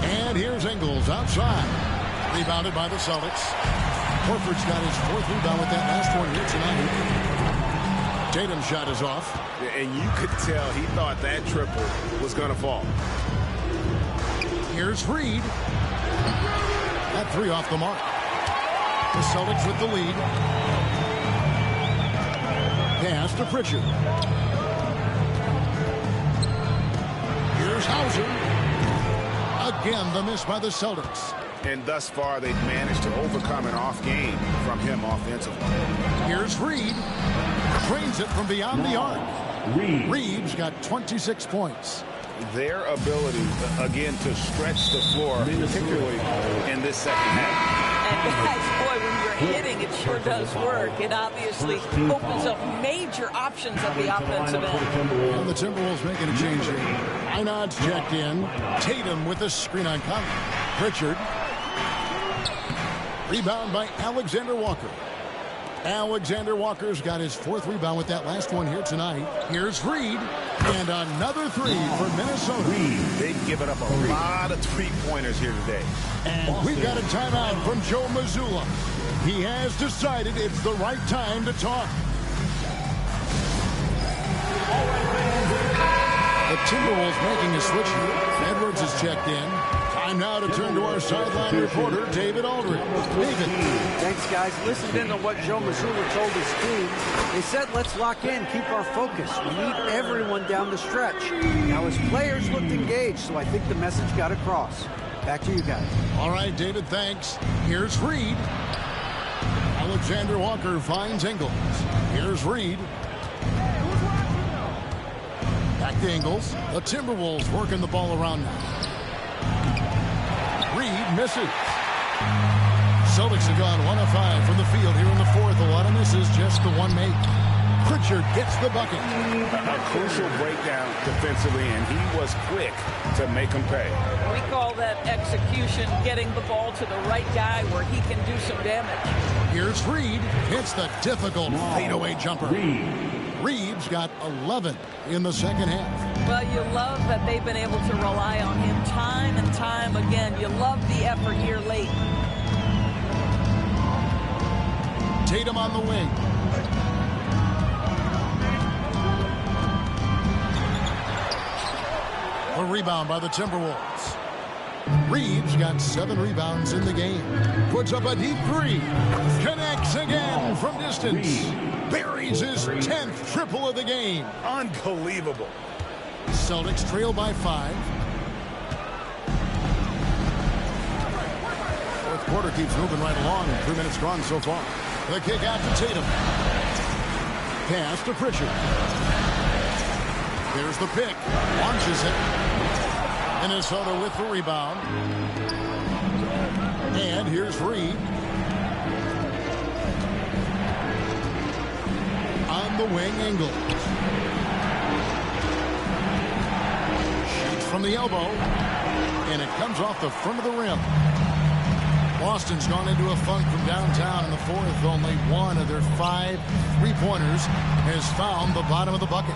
And here's Ingles outside. Rebounded by the Celtics. Horford's got his 4th rebound with that last one here tonight. Tatum's shot is off. And you could tell he thought that triple was going to fall. Here's Reed. That 3 off the mark. The Celtics with the lead. Pass to Pritchard. Here's Hauser. Again, the miss by the Celtics. And thus far, they've managed to overcome an off game from him offensively. Here's Reed. Drains it from beyond the arc. Reed's got 26 points. Their ability, again, to stretch the floor, particularly in this second half. And guys, boy, when you're hitting, it sure does work. It obviously opens up major options at the offensive end. And the Timberwolves making a change here. Einod's checked in. Tatum with a screen on Conley. Pritchard. Rebound by Alexander Walker. Alexander Walker's got his 4th rebound with that last one here tonight. Here's Reed. And another 3 for Minnesota. They've given up a lot of 3-pointers here today. And we've got a timeout from Joe Mazzulla. He has decided it's the right time to talk. The Timberwolves making a switch here. Edwards is checked in. Time now to turn to our sideline reporter, David Aldridge. David. Thanks, guys. Listened in to what Joe Mazzulla told his team. They said, let's lock in, keep our focus. We need everyone down the stretch. Now, his players looked engaged, so I think the message got across. Back to you guys. All right, David, thanks. Here's Reed. Alexander Walker finds Ingles. Here's Reed. Back to Ingles. The Timberwolves working the ball around now. Reed misses. Celtics have gone 1 of 5 from the field here in the 4th. A lot of misses, just the one make. Pritchard gets the bucket. A crucial breakdown defensively, and he was quick to make him pay. We call that execution, getting the ball to the right guy where he can do some damage. Here's Reed. Hits the difficult fadeaway jumper. Reed's got 11 in the second half. Well, you love that they've been able to rely on him time and time again. You love the effort here late. Tatum on the wing. A rebound by the Timberwolves. Reed's got 7 rebounds in the game. Puts up a deep 3. Connects again from distance. Buries his 10th triple of the game. Unbelievable. Celtics trail by 5. 4th quarter keeps moving right along. 3 minutes gone so far. The kick out to Tatum. Pass to Pritchard. There's the pick. Launches it. Minnesota with the rebound. And here's Reed. On the wing, Ingles. Shoots from the elbow. And it comes off the front of the rim. Boston's gone into a funk from downtown in the 4th. Only 1 of their 5 3-pointers has found the bottom of the bucket.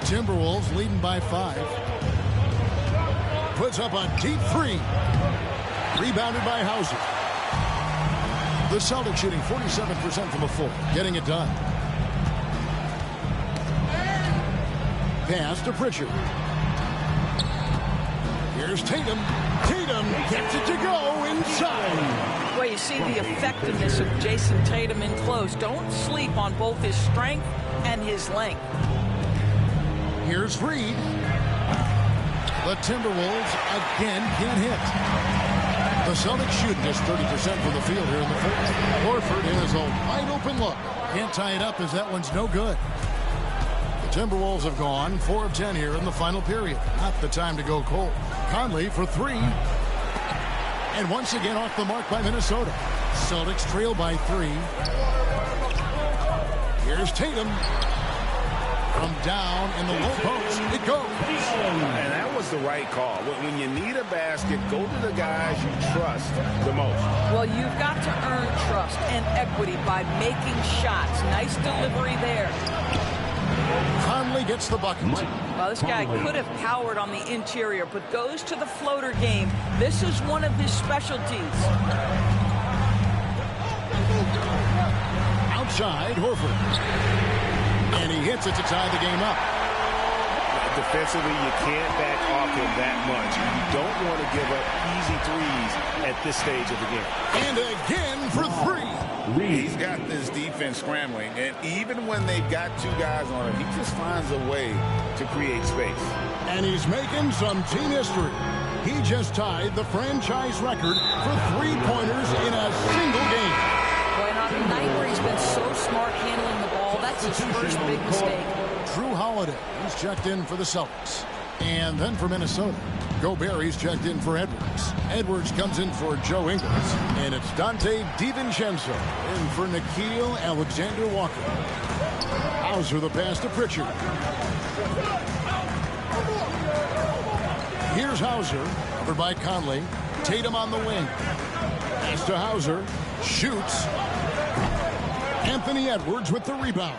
Timberwolves leading by 5. Puts up a deep 3. Rebounded by Hauser. The Celtics shooting 47% from the floor. Getting it done. Pass to Pritchard. Here's Tatum. Tatum gets it to go inside. Well, you see the effectiveness of Jason Tatum in close. Don't sleep on both his strength and his length. Here's Reed. The Timberwolves again can't hit. The Celtics shooting just 30% from the field here in the 4th. Horford has a wide open look. Can't tie it up as that one's no good. The Timberwolves have gone 4 of 10 here in the final period. Not the time to go cold. Conley for 3. And once again off the mark by Minnesota. Celtics trail by 3. Here's Tatum. From down in the low post, it goes. And that was the right call. When you need a basket, go to the guys you trust the most. Well, you've got to earn trust and equity by making shots. Nice delivery there. Conley gets the bucket. Well, this guy could have powered on the interior, but goes to the floater game. This is one of his specialties. Outside, Horford. And he hits it to tie the game up. Defensively, you can't back off him that much. You don't want to give up easy threes at this stage of the game. And again for three. He's got this defense scrambling, and even when they've got two guys on him, he just finds a way to create space. And he's making some team history. He just tied the franchise record for three-pointers in a single game. Boy, on a night where he's been so smart handling the ball, that's his first big mistake. Drew Holiday, he's checked in for the Celtics. And then for Minnesota, Gobert, he's checked in for Edwards. Edwards comes in for Joe Ingles. And it's Dante DiVincenzo in for Nickeil Alexander-Walker. Hauser the pass to Pritchard. Here's Hauser, covered by Conley. Tatum on the wing. Pass to Hauser. Shoots. Anthony Edwards with the rebound.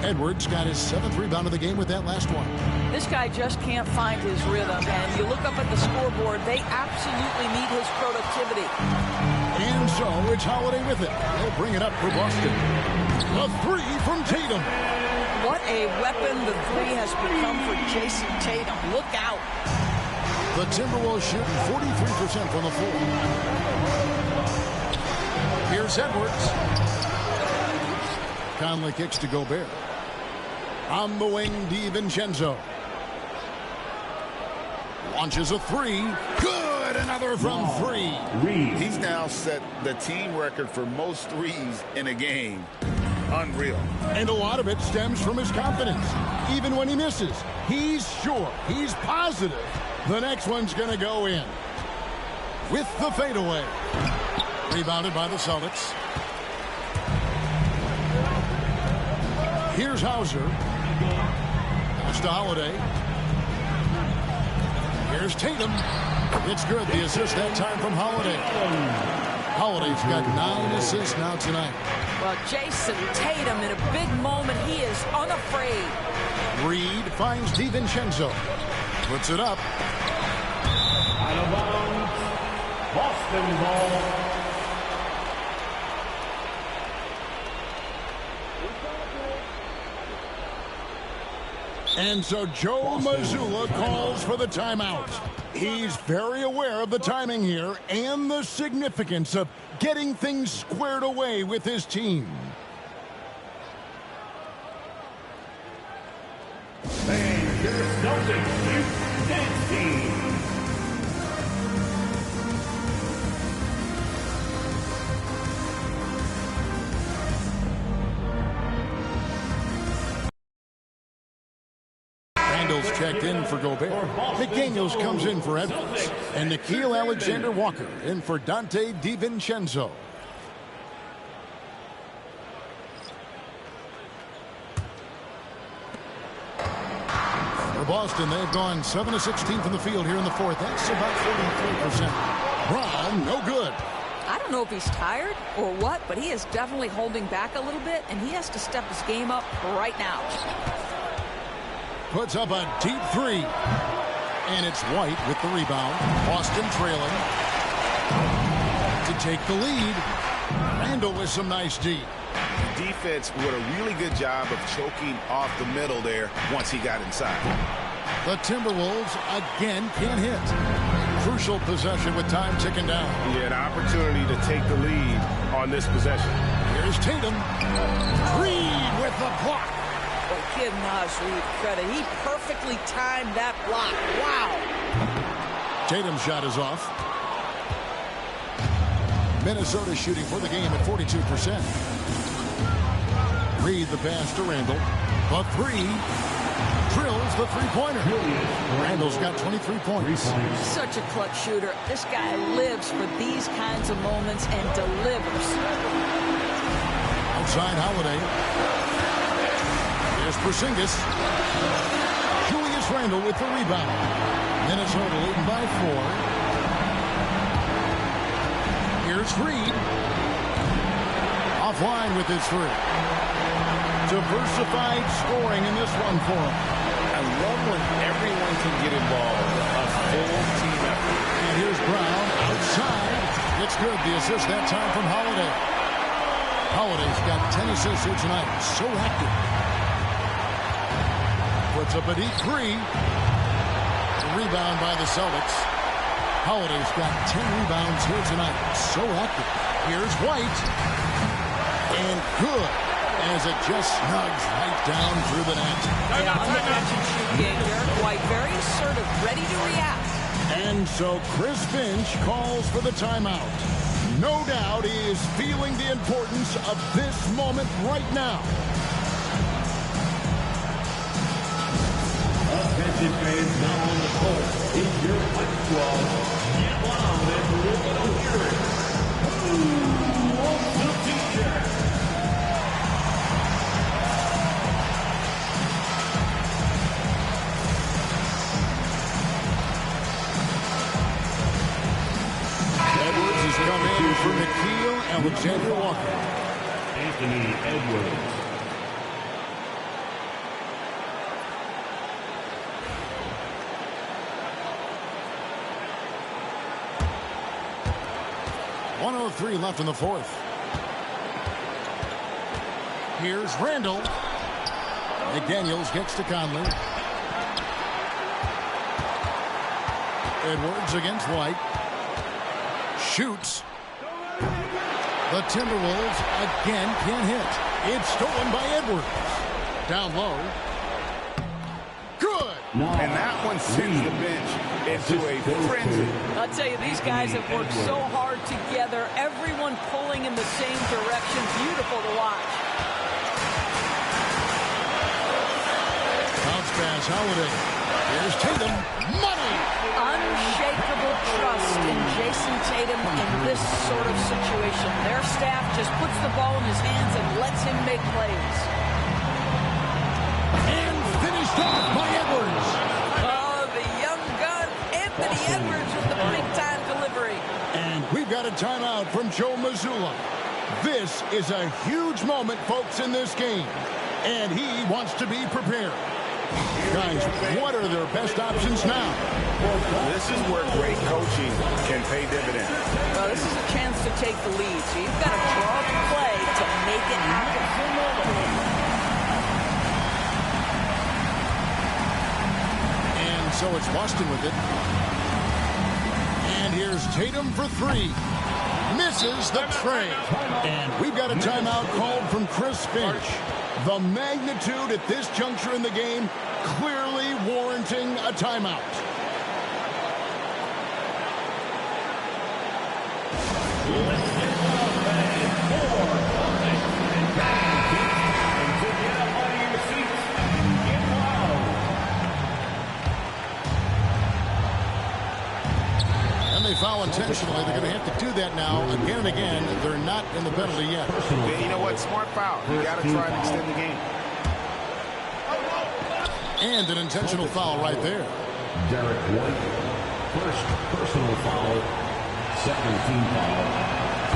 Edwards got his 7th rebound of the game with that last one. This guy just can't find his rhythm, and you look up at the scoreboard, they absolutely need his productivity. And so it's Holiday with it. They'll bring it up for Boston. A three from Tatum. What a weapon the three has become for Jason Tatum. Look out. The Timberwolves shooting 43% from the floor. Here's Edwards. Conley kicks to Gobert. On the wing, DiVincenzo. Launches a three. Good! Another from three. He's now set the team record for most threes in a game. Unreal. And a lot of it stems from his confidence. Even when he misses, he's sure, he's positive the next one's going to go in. With the fadeaway. Rebounded by the Celtics. Here's Hauser. Pass to Holiday. Here's Tatum. It's good. The assist that time from Holiday. Holiday's got 9 assists now tonight. Well, Jason Tatum in a big moment. He is unafraid. Reed finds DiVincenzo. Puts it up. Out of bounds. Boston ball. And so Joe Mazzulla calls for the timeout. He's very aware of the timing here and the significance of getting things squared away with his team. And your Celtics Houston team. Randall's checked in for Gobert. McDaniels comes in for Edwards. And Nickeil Alexander-Walker in for Dante DiVincenzo. For Boston, they've gone 7 of 16 from the field here in the fourth. That's about 43%. Brown, no good. I don't know if he's tired or what, but he is definitely holding back a little bit, and he has to step his game up right now. Puts up a deep three. And it's White with the rebound. Boston trailing. To take the lead. Randall with some nice D. Defense did a really good job of choking off the middle there once he got inside. The Timberwolves again can't hit. Crucial possession with time ticking down. Yeah, an opportunity to take the lead on this possession. Here's Tatum. Reed with the block. Well, give Naz Reed credit. He perfectly timed that block. Wow. Tatum's shot is off. Minnesota shooting for the game at 42%. Reed the pass to Randall. The three. Drills the three-pointer. Randall's got 23 points. Such a clutch shooter. This guy lives for these kinds of moments and delivers. Outside Holiday. Here's Porzingis. Julius Randle with the rebound. Minnesota leading by 4. Here's Reed. Offline with his three. Diversified scoring in this one for him. I love when everyone can get involved. A full team effort. And here's Brown outside. It's good. The assist that time from Holiday. Holiday's got 10 assists here tonight. So active. Puts up a deep three. Rebound by the Celtics. Holiday's got 10 rebounds here tonight. So active. Here's White. And good. As it just snugs right down through the net. Yeah, on the catch and shoot game, Derek White very assertive, ready to react. And so Chris Finch calls for the timeout. No doubt he is feeling the importance of this moment right now. Attention fans now on the court. It's your fight squad. Get loud and we're going to hear it. Who wants the t-shirt? Come in for Nickeil Alexander-Walker. Anthony Edwards. .103 left in the fourth. Here's Randall. McDaniels kicks to Conley. Edwards against White. Shoots. The Timberwolves again can't hit. It's stolen by Edwards. Down low. Good. And that one sends the bench into a frenzy. I'll tell you, these guys have worked so hard together. Everyone pulling in the same direction. Beautiful to watch. Bounce pass, Holiday. Here's Tatum. Money. Unshakable trust in Jason Tatum in this sort of situation. Their staff just puts the ball in his hands and lets him make plays. And finished off by Edwards. Oh, the young gun, Anthony Edwards with the big-time delivery. And we've got a timeout from Joe Mazzulla. This is a huge moment, folks, in this game. And he wants to be prepared. Guys, what are their best options now? This is where great coaching can pay dividends. Well, this is a chance to take the lead, so you've got to draw the play to make it happen. And so it's Boston with it. And here's Tatum for three. Misses the tray. And we've got a timeout called from Chris Finch. The magnitude at this juncture in the game clearly warranting a timeout. Let's get loud, fans. 4, 5, and to get up out of your seats, get loud. And they foul intentionally. They're going to have to do that now again and again. They're not in the penalty yet. Yeah, you know what? Smart foul. You got to try and extend the game. And an intentional foul right there. Derek White, first personal foul, second team foul.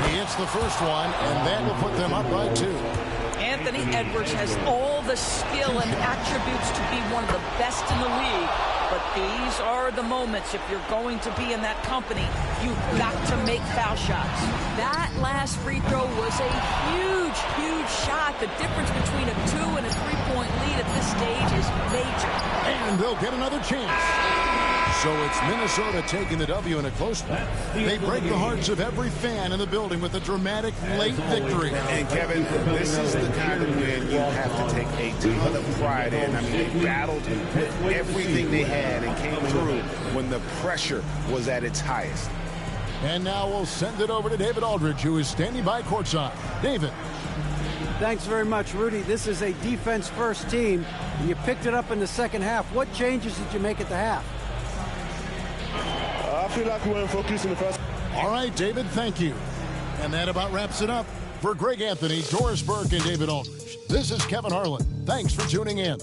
He hits the first one, and that will put them up by 2. Anthony Edwards has all the skill and attributes to be one of the best in the league. But these are the moments, if you're going to be in that company, you've got to make foul shots. That last free throw was a huge, huge shot. The difference between a 2- and a 3-point lead at this stage is major. And they'll get another chance. So it's Minnesota taking the W in a close one. They break the hearts of every fan in the building with a dramatic late victory. And Kevin, this is the kind of win you have to take a ton of pride in. I mean, they battled with everything they had and came through when the pressure was at its highest. And now we'll send it over to David Aldridge, who is standing by courtside. David. Thanks very much, Rudy. This is a defense-first team, and you picked it up in the second half. What changes did you make at the half? I feel like we weren't focused in the first. All right, David, thank you. And that about wraps it up. For Greg Anthony, Doris Burke, and David Aldridge, This is Kevin Harlan. Thanks for tuning in.